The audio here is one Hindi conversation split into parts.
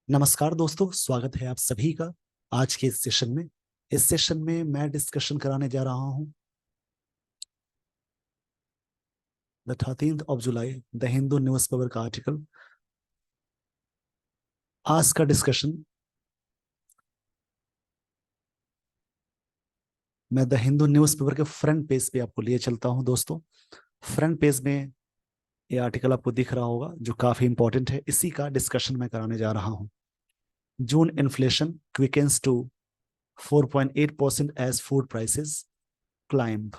नमस्कार दोस्तों, स्वागत है आप सभी का आज के इस सेशन में। इस सेशन में मैं डिस्कशन कराने जा रहा हूं the 13th of July the Hindu newspaper का आर्टिकल। आज का डिस्कशन मैं द हिंदू न्यूज़पेपर के फ्रंट पेज पे आपको लिए चलता हूं दोस्तों। फ्रंट पेज में ये आर्टिकल आपको दिख रहा होगा जो काफी इंपॉर्टेंट है। इसी का डिस्कशन मैं कराने जा रहा हूं। June inflation quickens to 4.8% as food prices climb.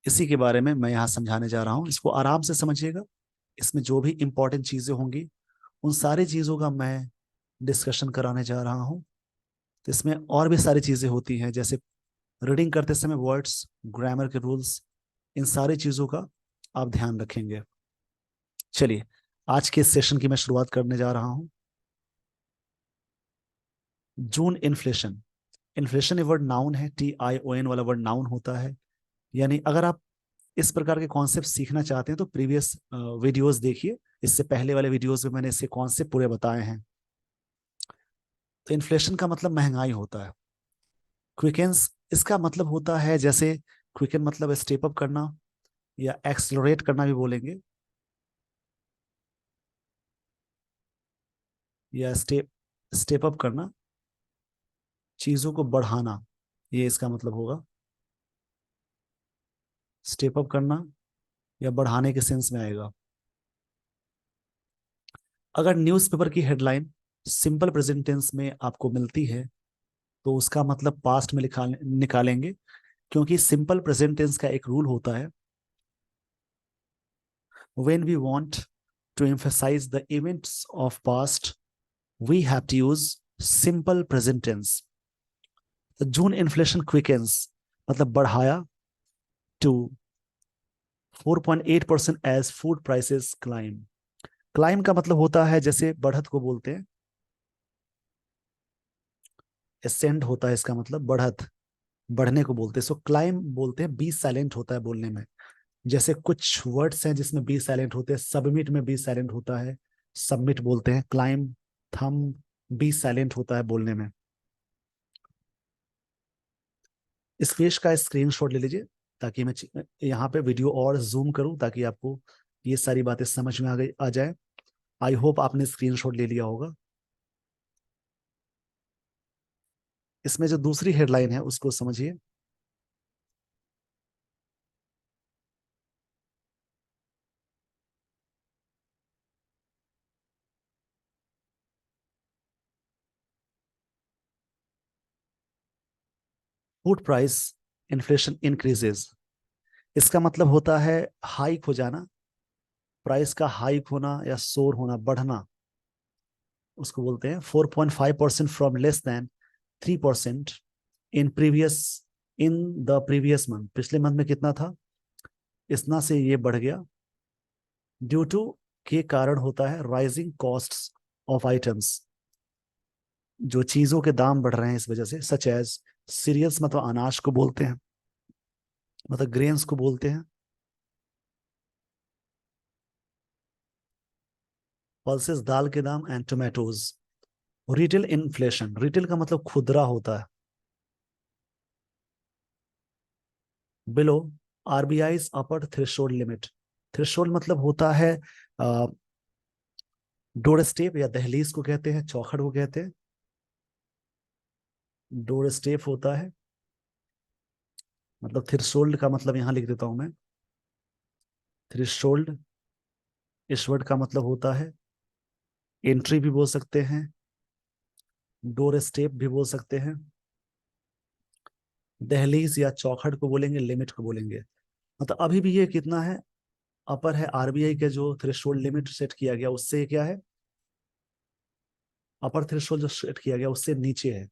इसी के बारे में मैं यहाँ समझाने जा रहा हूँ। इसको आराम से समझिएगा। इसमें जो भी इंपॉर्टेंट चीजें होंगी उन सारी चीजों का मैं डिस्कशन कराने जा रहा हूँ। तो इसमें और भी सारी चीजें होती हैं, जैसे रीडिंग करते समय वर्ड्स, ग्रामर के रूल्स, इन सारी चीजों का आप ध्यान रखेंगे। चलिए, आज के इस सेशन की मैं शुरुआत करने जा रहा हूँ। जून इन्फ्लेशन। इन्फ्लेशन ये वर्ड नाउन है, TION वाला वर्ड नाउन होता है। यानी अगर आप इस प्रकार के कॉन्सेप्ट सीखना चाहते हैं तो प्रीवियस वीडियोस देखिए। इससे पहले वाले वीडियोस में मैंने इसके कॉन्सेप्ट पूरे बताए हैं। तो इन्फ्लेशन का मतलब महंगाई होता है। क्विकेंस इसका मतलब होता है, जैसे क्विकन मतलब स्टेप अप करना या एक्सलरेट करना भी बोलेंगे, या स्टेप अप करना, चीजों को बढ़ाना, ये इसका मतलब होगा। स्टेप अप करना या बढ़ाने के सेंस में आएगा। अगर न्यूज़पेपर की हेडलाइन सिंपल प्रेजेंट टेंस में आपको मिलती है तो उसका मतलब पास्ट में निकालेंगे, क्योंकि सिंपल प्रेजेंट टेंस का एक रूल होता है। When we want to emphasise the events of past we have to use simple present tense. June inflation quickens मतलब बढ़ाया to 4.8% as food prices climb. Climb का मतलब होता है, जैसे बढ़त को बोलते हैं, एसेंड होता है इसका मतलब बढ़त, बढ़ने को बोलते हैं। सो क्लाइम बोलते हैं, बी साइलेंट होता है बोलने में। जैसे कुछ वर्ड्स हैं जिसमें बी साइलेंट होते हैं, सबमिट में बी साइलेंट होता है, सबमिट बोलते हैं। क्लाइम, थम, बी साइलेंट होता है बोलने में। इस पेज का स्क्रीनशॉट ले लीजिए ताकि मैं यहाँ पे वीडियो और जूम करूं, ताकि आपको ये सारी बातें समझ में आ जाए। आई होप आपने स्क्रीनशॉट ले लिया होगा। इसमें जो दूसरी हेडलाइन है उसको समझिए। Food price inflation increases. इसका मतलब होता है हाइक हो जाना, प्राइस का हाइक होना या सोर होना, बढ़ना, उसको बोलते हैं। 4.5% from less than 3% in previous in the previous month. पिछले मंथ में कितना था, इतना से ये बढ़ गया। ड्यू टू के कारण होता है राइजिंग कॉस्ट्स ऑफ आइटम्स, जो चीजों के दाम बढ़ रहे हैं इस वजह से। सच एज सीरियल्स मतलब अनाज को बोलते हैं, मतलब ग्रेन्स को बोलते हैं। पल्सेस दाल के दाम and tomatoes. Retail inflation, retail का मतलब खुदरा होता है। बिलो आरबीआई अपर थ्रेशोल्ड लिमिट। थ्रेशोल्ड मतलब होता है डोर स्टेप या दहलीज को कहते हैं, चौखट को कहते हैं। डोर स्टेप होता है, मतलब थ्रेशोल्ड का मतलब यहां लिख देता हूं मैं। थ्रेशोल्ड इस वर्ड का मतलब होता है एंट्री भी बोल सकते हैं, डोर स्टेप भी बोल सकते हैं। दहलीज या चौखट को बोलेंगे, लिमिट को बोलेंगे। मतलब अभी भी ये कितना है, अपर है। आरबीआई के जो थ्रेशोल्ड लिमिट सेट किया गया उससे ये क्या है, अपर थ्रेशोल्ड जो सेट किया गया उससे नीचे है।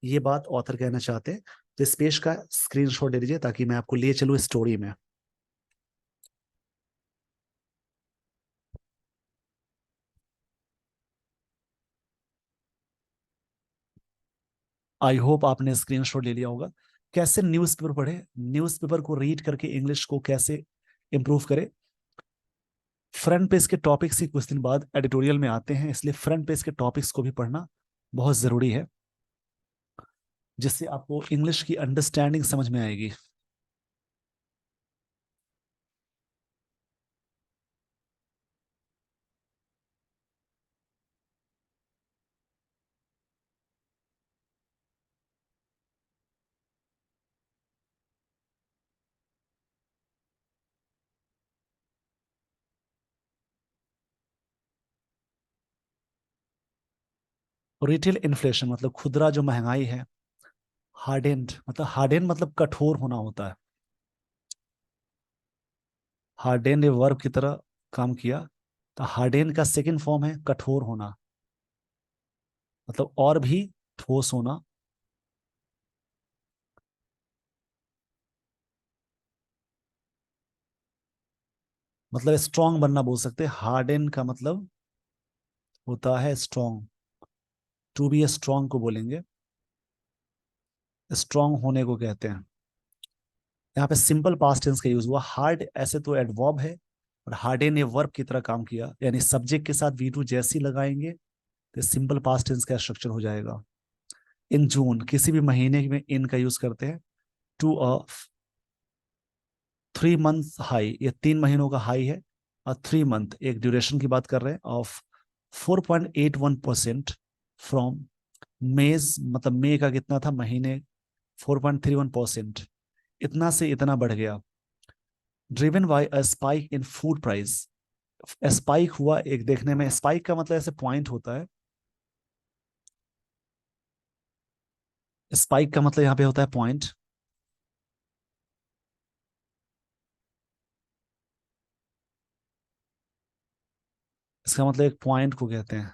ये बात ऑथर कहना चाहते हैं। तो इस पेज का स्क्रीनशॉट ले लीजिए ताकि मैं आपको लिए चलूँ स्टोरी में। आई होप आपने स्क्रीनशॉट ले लिया होगा। कैसे न्यूज़पेपर पढ़े, न्यूज़पेपर को रीड करके इंग्लिश को कैसे इंप्रूव करें। फ्रंट पेज के टॉपिक्स ही कुछ दिन बाद एडिटोरियल में आते हैं, इसलिए फ्रंट पेज के टॉपिक्स को भी पढ़ना बहुत जरूरी है, जिससे आपको इंग्लिश की अंडरस्टैंडिंग समझ में आएगी। रिटेल इन्फ्लेशन मतलब खुदरा जो महंगाई है। हार्डेंड मतलब कठोर होना होता है। हार्डेंड ये वर्ब की तरह काम किया, तो हार्डेन का सेकंड फॉर्म है कठोर होना, मतलब और भी ठोस होना। मतलब स्ट्रांग बनना बोल सकते हैं। हार्डन का मतलब होता है strong. To be a strong को बोलेंगे, स्ट्रांग होने को कहते हैं। यहाँ पे सिंपल पास्ट टेंस का यूज हुआ। हार्ड ऐसे तो एडवर्ब है, और हार्डन ये वर्ब की तरह काम किया, यानी सब्जेक्ट के साथ वी टू जैसी लगाएंगे तो सिंपल पास्ट टेंस का स्ट्रक्चर हो जाएगा। इन जून किसी भी महीने में इन का यूज करते हैं। टू अ 3 मंथ हाई, ये 3 महीनों का हाई है। और 3 मंथ एक ड्यूरेशन की बात कर रहे हैं ऑफ 4.81% फ्रॉम मेज, मतलब मई का कितना था महीने, 4.31%, इतना से इतना बढ़ गया। Driven by a spike in food price. Spike हुआ एक, देखने में स्पाइक का मतलब ऐसे पॉइंट होता है। स्पाइक का मतलब यहाँ पे होता है पॉइंट। इसका मतलब एक पॉइंट को कहते हैं।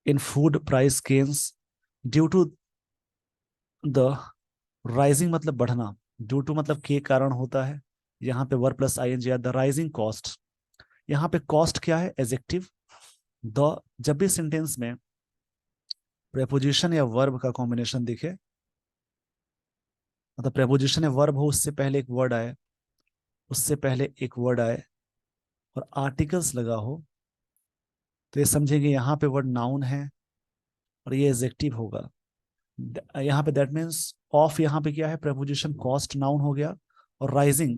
In food price gains due to the rising, मतलब बढ़ना। ड्यू टू मतलब के कारण होता है। यहाँ पे verb plus I N G, the rising cost. यहाँ पे कॉस्ट क्या है, एजेक्टिव। द, जब भी सेंटेंस में प्रेपोजिशन या वर्ब का कॉम्बिनेशन दिखे, मतलब प्रेपोजिशन या वर्ब हो, उससे पहले एक वर्ड आए, उससे पहले एक वर्ड आए और आर्टिकल्स लगा हो, तो ये समझेंगे यहाँ पे वर्ड नाउन है और ये एजेक्टिव होगा। यहाँ पे दैट मीन्स ऑफ, यहाँ पे क्या है, प्रेपोजिशन कॉस्ट नाउन हो गया। और राइजिंग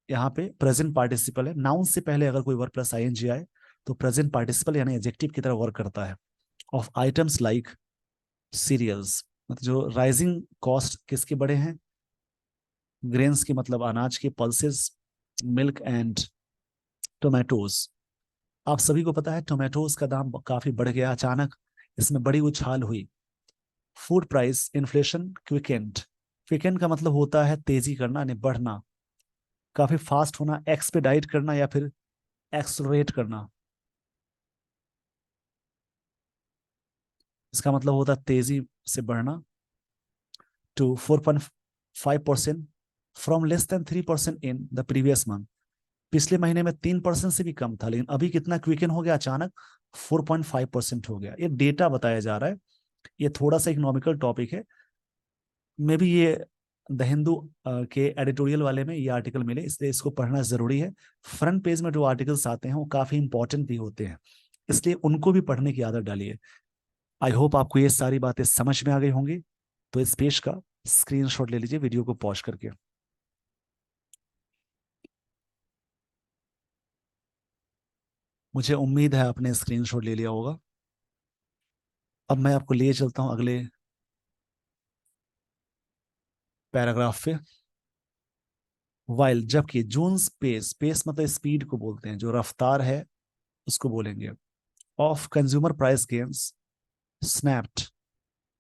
यहाँ पे प्रेजेंट पार्टिसिपल है। नाउन से पहले अगर कोई वर्ब प्लस आईएनजी आए तो प्रेजेंट पार्टिसिपल यानी एडजेक्टिव की तरह वर्क करता है। ऑफ आइटम्स लाइक सीरियल्स, मतलब जो राइजिंग कॉस्ट किसके बढ़े हैं, ग्रेन्स की मतलब अनाज के, पल्सेस, मिल्क एंड टोमेटोज। आप सभी को पता है टोमेटोज का दाम काफी बढ़ गया अचानक, इसमें बड़ी उछाल हुई। Food price inflation quickened. Quickened का मतलब होता है तेजी करना यानी बढ़ना, काफी फास्ट होना, एक्सपेडाइट करना या फिर एक्सलरेट करना। इसका मतलब होता है तेजी से बढ़ना। To 4.5% from less than 3% in the previous month. पिछले महीने में 3% से भी कम था, लेकिन अभी कितना क्विकन हो गया अचानक, 4.5% हो गया। ये डेटा बताया जा रहा है। ये थोड़ा सा इकोनॉमिकल टॉपिक है। मे भी ये द हिंदू के एडिटोरियल वाले में ये आर्टिकल मिले, इसलिए इसको पढ़ना जरूरी है। फ्रंट पेज में जो आर्टिकल्स आते हैं वो काफी इंपॉर्टेंट भी होते हैं, इसलिए उनको भी पढ़ने की आदत डालिए। आई होप आपको ये सारी बातें समझ में आ गई होंगी। तो इस पेज का स्क्रीनशॉट ले लीजिए वीडियो को पॉज करके। मुझे उम्मीद है आपने स्क्रीनशॉट ले लिया होगा। अब मैं आपको लिए चलता हूं अगले पैराग्राफ पे। वाइल, जबकि जून पेस, पेस मतलब स्पीड को बोलते हैं, जो रफ्तार है उसको बोलेंगे। Of consumer price gains snapped.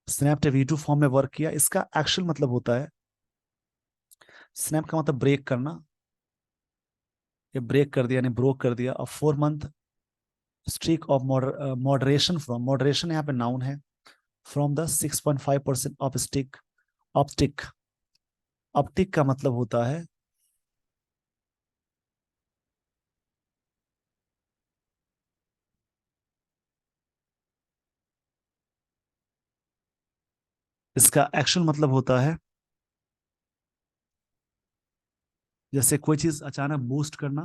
Snapped V two form में वर्क किया, इसका एक्चुअल मतलब होता है, स्नैप का मतलब ब्रेक करना। ये ब्रेक कर दिया यानी ब्रोक कर दिया। अब 4 month streak of moderation from, moderation यहाँ पे नाउन है, from the 6.5% of stick. Optic, optic का मतलब होता है, इसका एक्चुअल मतलब होता है जैसे कोई चीज अचानक बूस्ट करना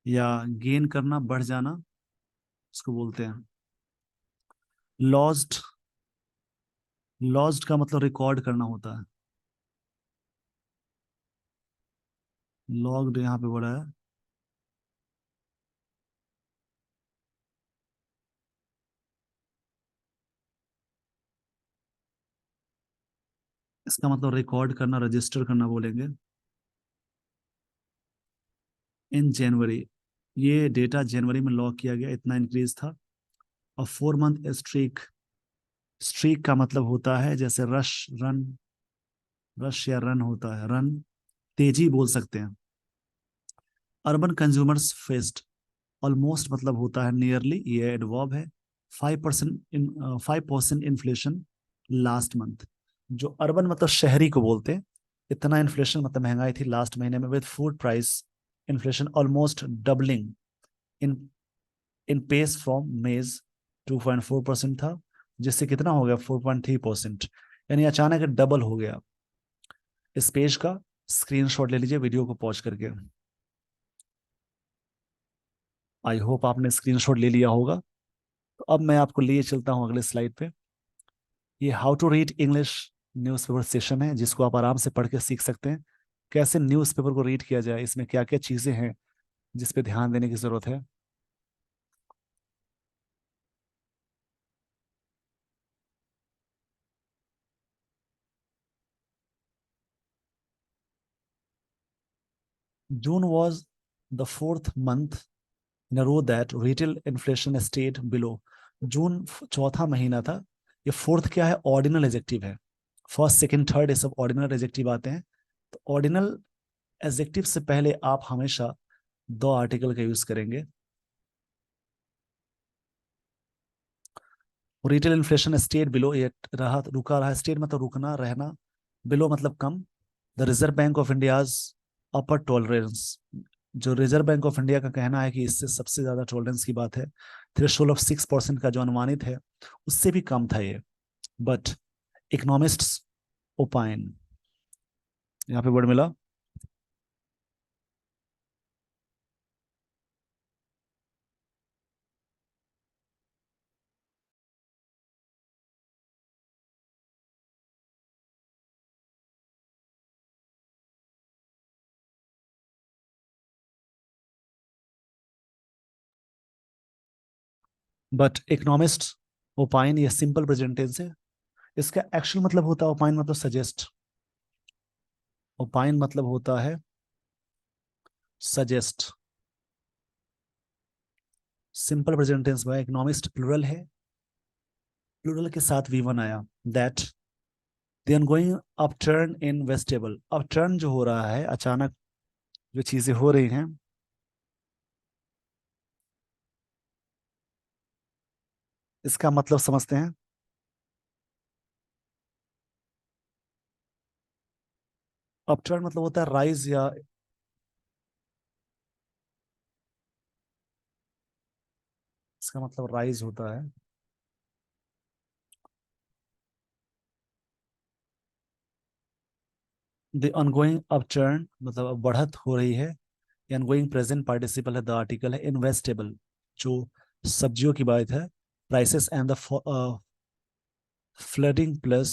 या गेन करना, बढ़ जाना, उसको बोलते हैं लॉस्ट। लॉस्ट का मतलब रिकॉर्ड करना होता है। लॉग्ड यहाँ पे बड़ा है। इसका मतलब रिकॉर्ड करना, रजिस्टर करना बोलेंगे। इन जनवरी, ये डेटा जनवरी में लॉक किया गया, इतना इंक्रीज था। और 4 मंथ स्ट्रीक। स्ट्रीक का मतलब होता है जैसे रश, रन, रश या रन होता है, रन, तेजी बोल सकते हैं। अर्बन कंज्यूमर्स फेस्ड, ऑलमोस्ट मतलब होता है नियरली, ये एडवर्ब है। 5% इन्फ्लेशन लास्ट मंथ। जो अर्बन मतलब शहरी को बोलते हैं। इतना इन्फ्लेशन मतलब महंगाई थी लास्ट महीने में, with food price inflation almost doubling in in pace from May's. 2.4% था, जिससे कितना हो गया 4.3%, यानी अचानक डबल हो गया। इस पेज का स्क्रीनशॉट ले लीजिए वीडियो को पॉज करके। आई होप आपने स्क्रीनशॉट ले लिया होगा। तो अब मैं आपको लिए चलता हूँ अगले स्लाइड पे। ये how to read English newspaper session है, जिसको आप आराम से पढ़ के सीख सकते हैं कैसे न्यूज़पेपर को रीड किया जाए, इसमें क्या क्या चीजें हैं जिस पे ध्यान देने की जरूरत है। June was the fourth month in a row that retail inflation stayed below. June चौथा महीना था। ये फोर्थ क्या है, ऑर्डिनल एजेक्टिव है। फर्स्ट सेकंड थर्ड ये सब ऑर्डिनल एजेक्टिव आते हैं। तो ऑर्डिनल एजेक्टिव से पहले आप हमेशा दो आर्टिकल का यूज करेंगे। रिटेल इन्फ्लेशन स्टेट बिलो, ये रहा, रुका रहा, स्टेट मतलब रुकना, रहना, बिलो मतलब कम। The reserve bank of India's upper tolerance, जो रिजर्व बैंक ऑफ इंडिया का कहना है कि इससे सबसे ज्यादा टॉलरेंस की बात है, थ्रेशोल्ड ऑफ 6% का जो अनुमानित है उससे भी कम था ये। बट इकोनॉमिस्ट्स ओपाइन, यहाँ पे वर्ड मिला। बट इकोनॉमिस्ट ओपाइन, ये सिंपल प्रेजेंट टेंस है। इसका एक्चुअल मतलब होता है, ओपाइन मतलब सजेस्ट। ओपाइन मतलब होता है सजेस्ट। सिंपल प्रेजेंट टेंस में इकोनॉमिस्ट प्लूरल है, प्लूरल के साथ वी वन आया। That the ongoing upturn in vegetable, upturn जो हो रहा है अचानक, जो चीजें हो रही हैं, इसका मतलब समझते हैं। अपटर्न मतलब होता है राइज, या इसका मतलब राइज होता है। द ऑनगोइंग अपटर्न मतलब अब बढ़त हो रही है। ऑनगोइंग प्रेजेंट पार्टिसिपल है, द आर्टिकल है। इनवेस्टेबल जो सब्जियों की बात है। Prices and the flooding plus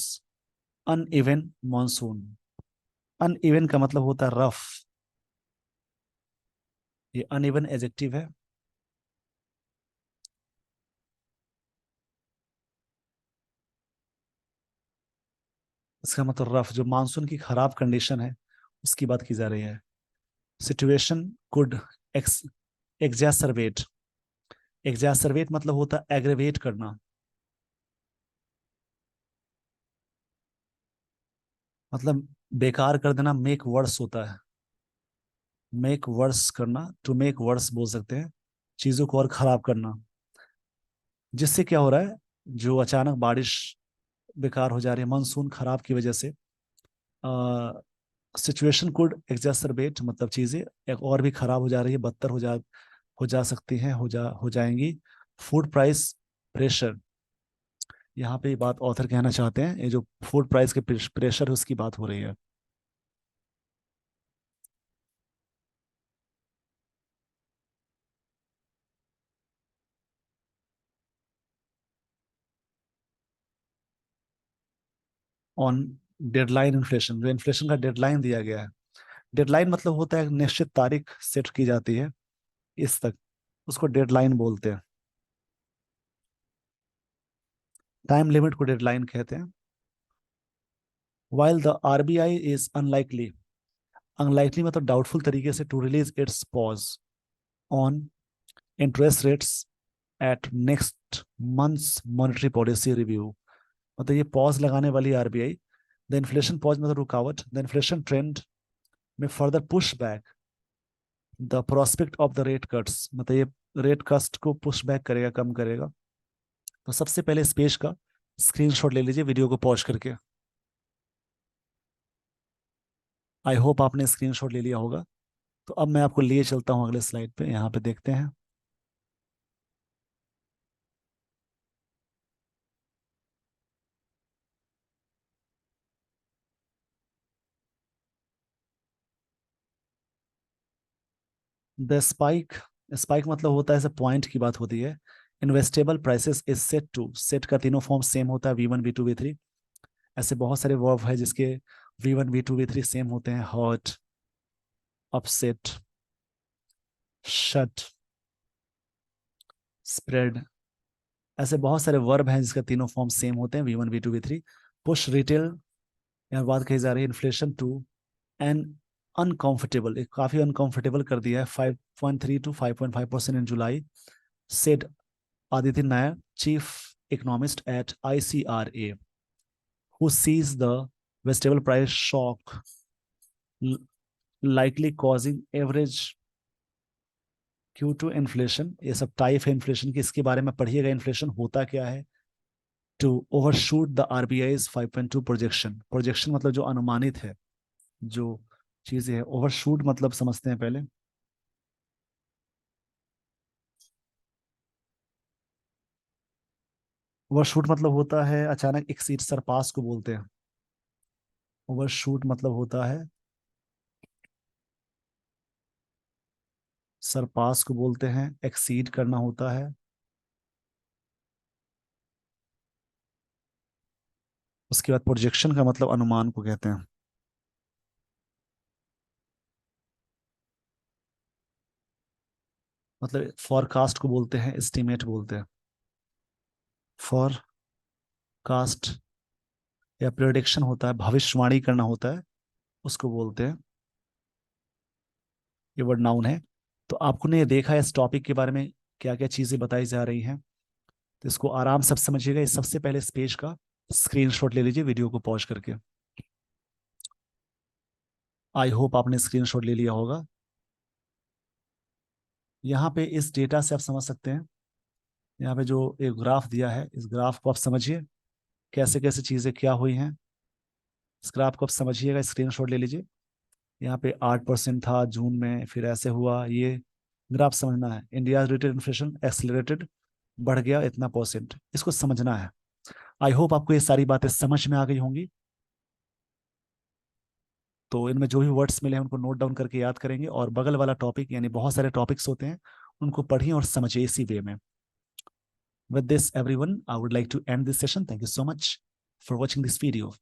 uneven monsoon. Uneven का मतलब होता है रफ, ये अनइवन एजेक्टिव है। इसका मतलब रफ, जो मानसून की खराब कंडीशन है उसकी बात की जा रही है। Situation could ex exacerbate. Exacerbate मतलब होता है एग्रेवेट करना, मतलब बेकार कर देना, मेक वर्स होता है। मेक वर्स करना, टू मेक वर्स बोल सकते हैं, चीजों को और खराब करना। जिससे क्या हो रहा है, जो अचानक बारिश बेकार हो जा रही है मानसून खराब की वजह से, सिचुएशन कुड एग्जैसरबेट मतलब चीजें एक और भी खराब हो जा रही है, बदतर हो जा सकती हैं, हो जाएंगी। फूड प्राइस प्रेशर, यहाँ पे ये बात ऑथर कहना चाहते हैं, ये जो फूड प्राइस के प्रेशर है उसकी बात हो रही है। ऑन डेडलाइन इन्फ्लेशन, जो इन्फ्लेशन का डेडलाइन दिया गया है। डेडलाइन मतलब होता है एक निश्चित तारीख सेट की जाती है इस तक, उसको डेडलाइन बोलते हैं। टाइम लिमिट को डेडलाइन कहते हैं। While the RBI is unlikely, unlikely मतलब डाउटफुल तरीके से, to release its pause on interest rates at next month's monetary policy review. मतलब ये पॉज लगाने वाली आरबीआई, द इन्फ्लेशन पॉज मतलब रुकावट, द इन्फ्लेशन ट्रेंड में further push back the prospect of the rate cuts, मतलब ये रेट कस्ट को पुश बैक करेगा, कम करेगा। तो सबसे पहले इस पेज का स्क्रीनशॉट ले लीजिए वीडियो को पॉज करके। आई होप आपने स्क्रीनशॉट ले लिया होगा। तो अब मैं आपको लिए चलता हूँ अगले स्लाइड पे, यहाँ पे देखते हैं। द स्पाइक, स्पाइक मतलब होता है, ऐसे पॉइंट की बात होती है। Investable prices is set to, set का तीनों फॉर्म सेम होता है, V1 V2 V3। ऐसे बहुत सारे वर्ब है जिसके V1 V2 V3 सेम होते हैं, हर्ट, अपसेट, शट, स्प्रेड। ऐसे बहुत सारे वर्ब हैं जिसका तीनों फॉर्म सेम होते हैं, V1 V2 V3। Push retail, यहाँ बात कही जा रही है इन्फ्लेशन टू एन अनकंफर्टेबल, एक काफी अनकंफर्टेबल कर दिया है, 5.3 to 5.5% in July, said Aditya Nair, chief economist at ICRA, who sees the vegetable price shock likely causing average Q2 inflation. ये सब टाइप है इन्फ्लेशन की, इसके बारे में पढ़िएगा इन्फ्लेशन होता क्या है। To overshoot the RBI's 5.2 projection, projection मतलब जो अनुमानित है, जो चीजें है। ओवरशूट मतलब समझते हैं पहले। ओवरशूट मतलब होता है अचानक एक्सीड, सरपास को बोलते हैं। ओवरशूट मतलब होता है, सरपास को बोलते हैं, एक्सीड करना होता है। उसके बाद प्रोजेक्शन का मतलब अनुमान को कहते हैं। मतलब फॉरकास्ट को बोलते हैं, एस्टिमेट बोलते हैं। फॉरकास्ट या प्रेडिक्शन होता है, भविष्यवाणी करना होता है, उसको बोलते हैं। ये वर्ड नाउन है। तो आपको ने देखा है इस टॉपिक के बारे में क्या क्या चीजें बताई जा रही हैं, तो इसको आराम से समझिएगा। इस सबसे पहले इस पेज का स्क्रीनशॉट ले लीजिए वीडियो को पॉज करके। आई होप आपने स्क्रीनशॉट ले लिया होगा। यहाँ पे इस डेटा से आप समझ सकते हैं, यहाँ पे जो एक ग्राफ दिया है, इस ग्राफ को आप समझिए कैसे कैसे चीजें क्या हुई हैं। इस ग्राफ को आप समझिएगा, स्क्रीनशॉट ले लीजिए। यहाँ पे 8% था जून में, फिर ऐसे हुआ, ये ग्राफ समझना है। इंडिया रेटेड इन्फ्लेशन एक्सेलरेटेड, बढ़ गया इतना परसेंट, इसको समझना है। आई होप आपको ये सारी बातें समझ में आ गई होंगी। तो इनमें जो भी वर्ड्स मिले हैं उनको नोट डाउन करके याद करेंगे, और बगल वाला टॉपिक, यानी बहुत सारे टॉपिक्स होते हैं, उनको पढ़िए और समझिए इसी वे में। With this everyone, I would like to end this session. Thank you so much for watching this video.